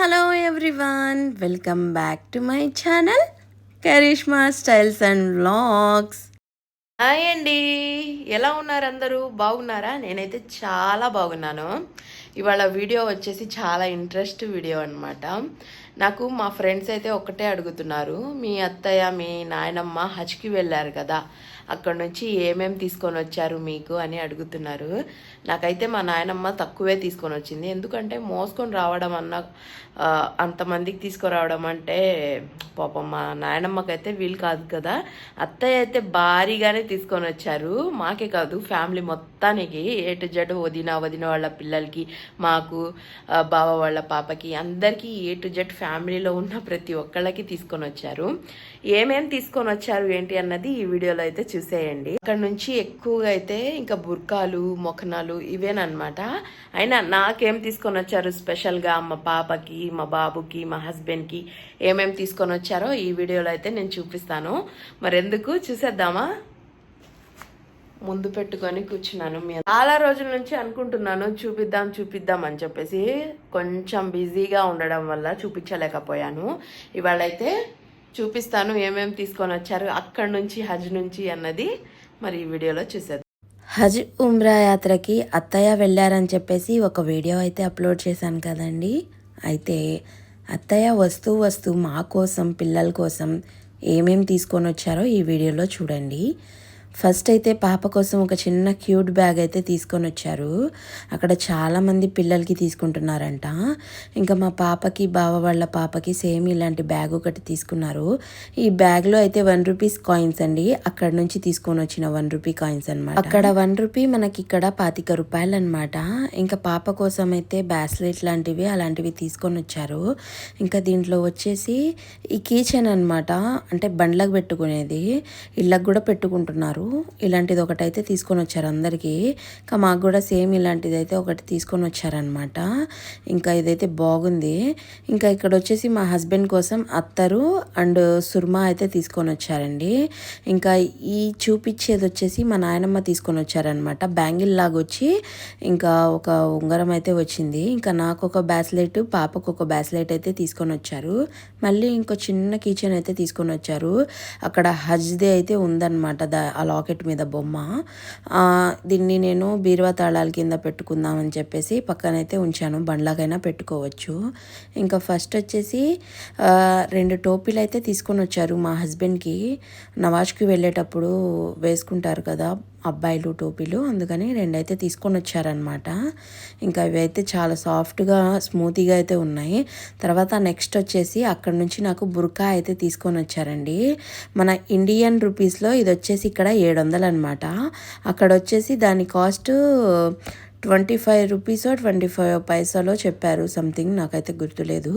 hello everyone. Welcome back to my channel Karishma Styles and Vlogs. Hi అండి, ఎలా ఉన్నారు అందరూ? బాగున్నారా? నేనైతే చాలా బాగున్నాను. ఇవాళ వీడియో వచ్చేసి చాలా ఇంట్రెస్ట్ వీడియో అనమాట. నాకు మా ఫ్రెండ్స్ అయితే ఒక్కటే అడుగుతున్నారు, మీ అత్తయ్య మీ నాయనమ్మ హజ్కి వెళ్ళారు కదా, అక్కడ నుంచి ఏమేమి తీసుకొని వచ్చారు మీకు అని అడుగుతున్నారు. నాకైతే మా నాయనమ్మ తక్కువే తీసుకొని వచ్చింది, ఎందుకంటే మోసుకొని రావడం అన్న అంతమందికి తీసుకురావడం అంటే పాపం మా నాయనమ్మకైతే వీలు కాదు కదా. అత్తయ్య అయితే భారీగానే తీసుకొని వచ్చారు, మాకే కాదు ఫ్యామిలీ మొత్తానికి ఏ టు జెడ్, వదిన వాళ్ళ పిల్లలకి, మాకు బావ వాళ్ళ పాపకి, అందరికీ ఏ టు జెడ్ ఫ్యామిలీలో ఉన్న ప్రతి ఒక్కళ్ళకి తీసుకొని వచ్చారు. ఏమేమి తీసుకొని వచ్చారు ఏంటి అన్నది ఈ వీడియోలో అయితే చూసేయండి. అక్కడ నుంచి ఎక్కువగా అయితే ఇంకా బుర్కాలు, మొఖనాలు ఇవేనమాట. అయినా నాకేం తీసుకొని వచ్చారు స్పెషల్గా మా పాపకి, మా బాబుకి, మా హస్బెండ్కి ఏమేమి తీసుకొని వచ్చారో ఈ వీడియోలో అయితే నేను చూపిస్తాను. మరెందుకు చూసేద్దామా? ముందు పెట్టుకొని కూర్చున్నాను. చాలా రోజుల నుంచి అనుకుంటున్నాను చూపిద్దాం అని చెప్పేసి, కొంచెం బిజీగా ఉండడం వల్ల చూపించలేకపోయాను. ఇవాళైతే చూపిస్తాను ఏమేమి తీసుకొని వచ్చారు అక్కడి నుంచి, హజ్ నుంచి అన్నది మరి ఈ వీడియోలో చూసేద్దాం. హజ్ ఉమ్రా యాత్రకి అత్తయ్య వెళ్ళారని చెప్పేసి ఒక వీడియో అయితే అప్లోడ్ చేశాను కదండి. అయితే అత్తయ్య వస్తూ మా కోసం, పిల్లల కోసం ఏమేమి తీసుకొని వచ్చారో ఈ వీడియోలో చూడండి. ఫస్ట్ అయితే పాప కోసం ఒక చిన్న క్యూట్ బ్యాగ్ అయితే తీసుకొని వచ్చారు. అక్కడ చాలామంది పిల్లలకి తీసుకుంటున్నారంట. ఇంకా మా పాపకి, బావ వాళ్ళ పాపకి సేమ్ ఇలాంటి బ్యాగ్ ఒకటి తీసుకున్నారు. ఈ బ్యాగ్లో అయితే 1 రూపీస్ కాయిన్స్ అండి, అక్కడ నుంచి తీసుకొని వచ్చిన 1 రూపీ కాయిన్స్ అనమాట. అక్కడ 1 రూపీ, మనకి ఇక్కడ 25 రూపాయలు అనమాట. ఇంకా పాప కోసం అయితే బ్రాస్లెట్ లాంటివి అలాంటివి తీసుకొని వచ్చారు. ఇంకా దీంట్లో వచ్చేసి ఈ కీ చైన్ అనమాట, అంటే బండ్లకు పెట్టుకునేది, ఇళ్ళకు కూడా పెట్టుకుంటున్నారు. ఇలాంటిది ఒకటైతే తీసుకొని వచ్చారు అందరికీ. ఇంకా మాకు కూడా సేమ్ ఇలాంటిది అయితే ఒకటి తీసుకొని వచ్చారనమాట. ఇంకా ఇదైతే బాగుంది. ఇంకా ఇక్కడ వచ్చేసి మా హస్బెండ్ కోసం అత్తరు అండ్ సుర్మా అయితే తీసుకొని వచ్చారండి. ఇంకా ఈ చూపించేది వచ్చేసి మా నాయనమ్మ తీసుకొని వచ్చారనమాట. బ్యాంగిల్ లాగా వచ్చి ఇంకా ఒక ఉంగరం అయితే వచ్చింది. ఇంకా నాకు ఒక బ్రాస్లెట్, పాపకు ఒక బ్రాస్లెట్ అయితే తీసుకొని వచ్చారు. మళ్ళీ ఇంకో చిన్న కిచెన్ అయితే తీసుకొని వచ్చారు. అక్కడ హజ్దే అయితే ఉందన్నమాట, ఆ లాకెట్ మీద బొమ్మ. దీన్ని నేను బీరువా తాళాల కింద పెట్టుకుందామని చెప్పేసి పక్కనైతే ఉంచాను, బండ్లాగైనా పెట్టుకోవచ్చు. ఇంకా ఫస్ట్ వచ్చేసి 2 టోపీలు అయితే తీసుకొని వచ్చారు మా హస్బెండ్కి. నవాజ్కి వెళ్ళేటప్పుడు వేసుకుంటారు కదా అబ్బాయిలు టోపీలు, అందుకని 2 అయితే తీసుకొని వచ్చారనమాట. ఇంకా ఇవి అయితే చాలా సాఫ్ట్గా, స్మూతీగా అయితే ఉన్నాయి. తర్వాత నెక్స్ట్ వచ్చేసి అక్కడ నుంచి నాకు బుర్కా అయితే తీసుకొని వచ్చారండి. మన ఇండియన్ రూపీస్లో ఇది వచ్చేసి ఇక్కడ 700 అనమాట. అక్కడ వచ్చేసి దాని కాస్ట్ 25 రూపీసో 25 పైసాలో చెప్పారు, సంథింగ్ నాకైతే గుర్తులేదు.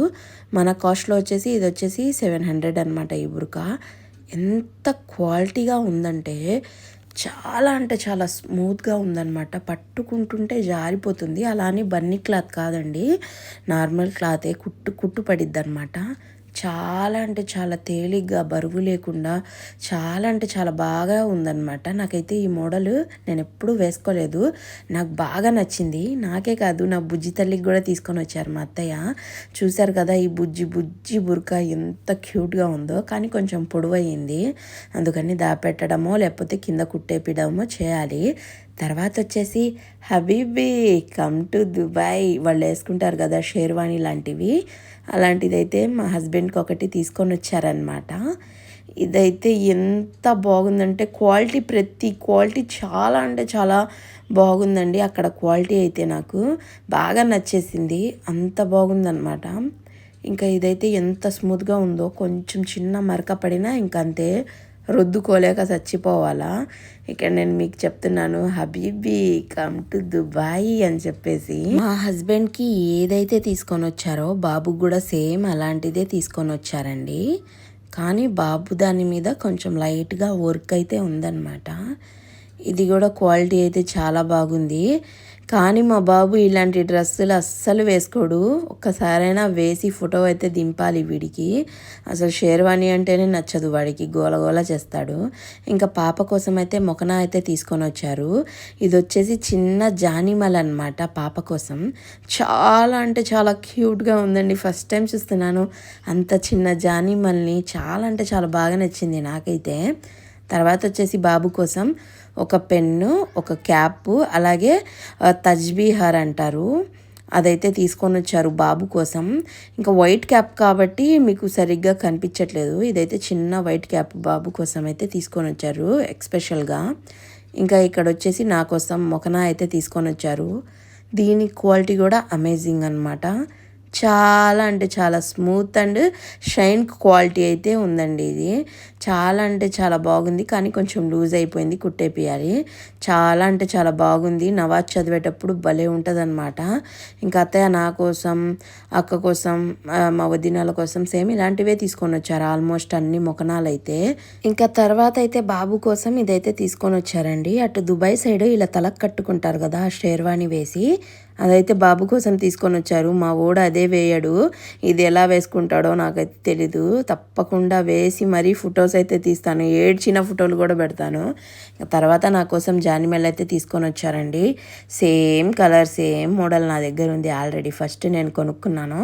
మన కాస్ట్లో వచ్చేసి ఇది వచ్చేసి 700 అనమాట. ఈ బుర్కా ఎంత క్వాలిటీగా ఉందంటే చాలా అంటే చాలా స్మూత్గా ఉందన్నమాట. పట్టుకుంటుంటే జారిపోతుంది. అలానే బన్నీ క్లాత్ కాదండి, నార్మల్ క్లాతే, కుట్టు పడిద్ది అనమాట. చాలా అంటే చాలా తేలిగ్గా, బరువు లేకుండా చాలా అంటే చాలా బాగా ఉందన్నమాట. నాకైతే ఈ మోడల్ నేను ఎప్పుడూ వేసుకోలేదు, నాకు బాగా నచ్చింది. నాకే కాదు, నా బుజ్జి తల్లికి కూడా తీసుకొని వచ్చారు మా అత్తయ్య. చూశారు కదా ఈ బుజ్జి బుర్కా ఎంత క్యూట్గా ఉందో, కానీ కొంచెం పొడవయింది, అందుకని దాపెట్టడమో లేకపోతే కింద కుట్టేపిడమో చేయాలి. తర్వాత వచ్చేసి హబీబీ కమ్ టు దుబాయ్, వాళ్ళు వేసుకుంటారు కదా షేర్వాణి లాంటివి, అలాంటిదైతే మా హస్బెండ్కి ఒకటి తీసుకొని వచ్చారనమాట. ఇదైతే ఎంత బాగుందంటే ప్రతి క్వాలిటీ చాలా అంటే చాలా బాగుందండి. అక్కడ క్వాలిటీ అయితే నాకు బాగా నచ్చేసింది, అంత బాగుందన్నమాట. ఇంకా ఇదైతే ఎంత స్మూత్గా ఉందో, కొంచెం చిన్న మరక పడినా ఇంకంతే, రుద్దుకోలేక చచ్చిపోవాలా. ఇక్కడ నేను మీకు చెప్తున్నాను, హబీబీ కమ్ టు దుబాయ్ అని చెప్పేసి. మా హస్బెండ్కి ఏదైతే తీసుకొని వచ్చారో బాబుకి కూడా సేమ్ అలాంటిదే తీసుకొని వచ్చారండి. కానీ బాబు దాని మీద కొంచెం లైట్గా వర్క్ అయితే ఉందన్నమాట. ఇది కూడా క్వాలిటీ అయితే చాలా బాగుంది. కానీ మా బాబు ఇలాంటి డ్రెస్సులు అస్సలు వేసుకోడు. ఒక్కసారైనా వేసి ఫోటో అయితే దింపాలి వీడికి. అసలు షేర్వాణి అంటేనే నచ్చదు వాడికి, గోలగోల చేస్తాడు. ఇంకా పాప కోసం అయితే మొకనా అయితే తీసుకొని వచ్చారు. ఇది వచ్చేసి చిన్న జానిమల్ అనమాట పాప కోసం. చాలా అంటే చాలా క్యూట్గా ఉందండి. ఫస్ట్ టైం చూస్తున్నాను అంత చిన్న జానిమల్ని. చాలా అంటే చాలా బాగా నచ్చింది నాకైతే. తర్వాత వచ్చేసి బాబు కోసం ఒక పెన్ను, ఒక క్యాప్, అలాగే తజ్బీహార్ అంటారు, అదైతే తీసుకొని వచ్చారు బాబు కోసం. ఇంకా వైట్ క్యాప్ కాబట్టి మీకు సరిగ్గా కనిపించట్లేదు. ఇదైతే చిన్న వైట్ క్యాప్ బాబు కోసం అయితే తీసుకొని వచ్చారు ఎక్స్పెషల్గా. ఇంకా ఇక్కడ వచ్చేసి నా కోసం మొకనా అయితే తీసుకొని వచ్చారు. దీని క్వాలిటీ కూడా అమేజింగ్ అనమాట. చాలా అంటే చాలా స్మూత్ అండ్ షైన్ క్వాలిటీ అయితే ఉందండి. ఇది చాలా అంటే చాలా బాగుంది, కానీ కొంచెం లూజ్ అయిపోయింది, కుట్టేపియాలి. చాలా అంటే చాలా బాగుంది. నవాజ్ చదివేటప్పుడు భలే ఉంటుంది అనమాట. ఇంకా అత్తయ్య నా కోసం, అక్క కోసం, మా వదినాల కోసం సేమ్ ఇలాంటివే తీసుకొని వచ్చారు ఆల్మోస్ట్ అన్ని మొకనాలు అయితే. ఇంకా తర్వాత అయితే బాబు కోసం ఇదైతే తీసుకొని వచ్చారండి. అటు దుబాయ్ సైడ్ ఇలా తలకు కట్టుకుంటారు కదా షేర్వాణి వేసి, అదైతే బాబు కోసం తీసుకొని వచ్చారు. మా ఓడ అదే వేయడు. ఇది ఎలా వేసుకుంటాడో నాకైతే తెలీదు. తప్పకుండా వేసి మరీ ఫొటోస్ అయితే తీస్తాను, ఏడ్చిన ఫోటోలు కూడా పెడతాను. తర్వాత నా కోసం జానిమెల్ అయితే తీసుకొని వచ్చారండి. సేమ్ కలర్ సేమ్ మోడల్ నా దగ్గర ఉంది ఆల్రెడీ. ఫస్ట్ నేను కొనుక్కున్నాను.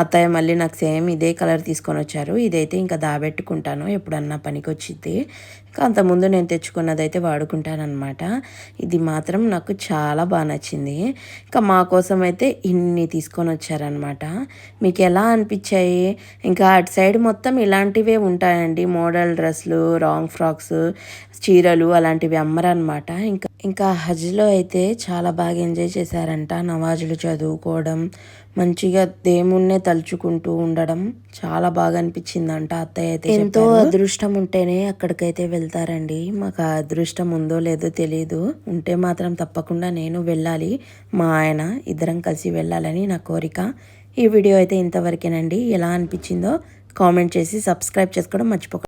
అత్తయ్య మళ్ళీ నాకు సేమ్ ఇదే కలర్ తీసుకొని వచ్చారు. ఇదైతే ఇంకా దాబెట్టుకుంటాను, ఎప్పుడన్నా పనికి వచ్చింది. ఇంకా అంతకుముందు నేను తెచ్చుకున్నదైతే వాడుకుంటానమాట. ఇది మాత్రం నాకు చాలా బాగా నచ్చింది. ఇంకా మా కోసం అయితే ఇన్ని తీసుకొని వచ్చారనమాట. మీకు ఎలా అనిపించాయి? ఇంకా అటు సైడ్ మొత్తం ఇలాంటివే ఉంటాయండి, మోడల్ డ్రెస్లు, రాంగ్ ఫ్రాక్స్, చీరలు అలాంటివి అమ్మరనమాట. ఇంకా హజ్లో అయితే చాలా బాగా ఎంజాయ్ చేశారంట. నమాజులు చదువుకోవడం, మంచిగా దేవుణ్ణే తలుచుకుంటూ ఉండడం చాలా బాగా అనిపించిందంట. అత్తయ్య అయితే ఎంతో అదృష్టం ఉంటేనే అక్కడికైతే వెళ్తారండి. మాకు ఆ అదృష్టం ఉందో లేదో తెలియదు. ఉంటే మాత్రం తప్పకుండా నేను వెళ్ళాలి, మా ఆయన ఇద్దరం కలిసి వెళ్ళాలని నా కోరిక. ఈ వీడియో అయితే ఇంతవరకేనండి. ఎలా అనిపించిందో కామెంట్ చేసి సబ్స్క్రైబ్ చేసుకోవడం మర్చిపోకండి.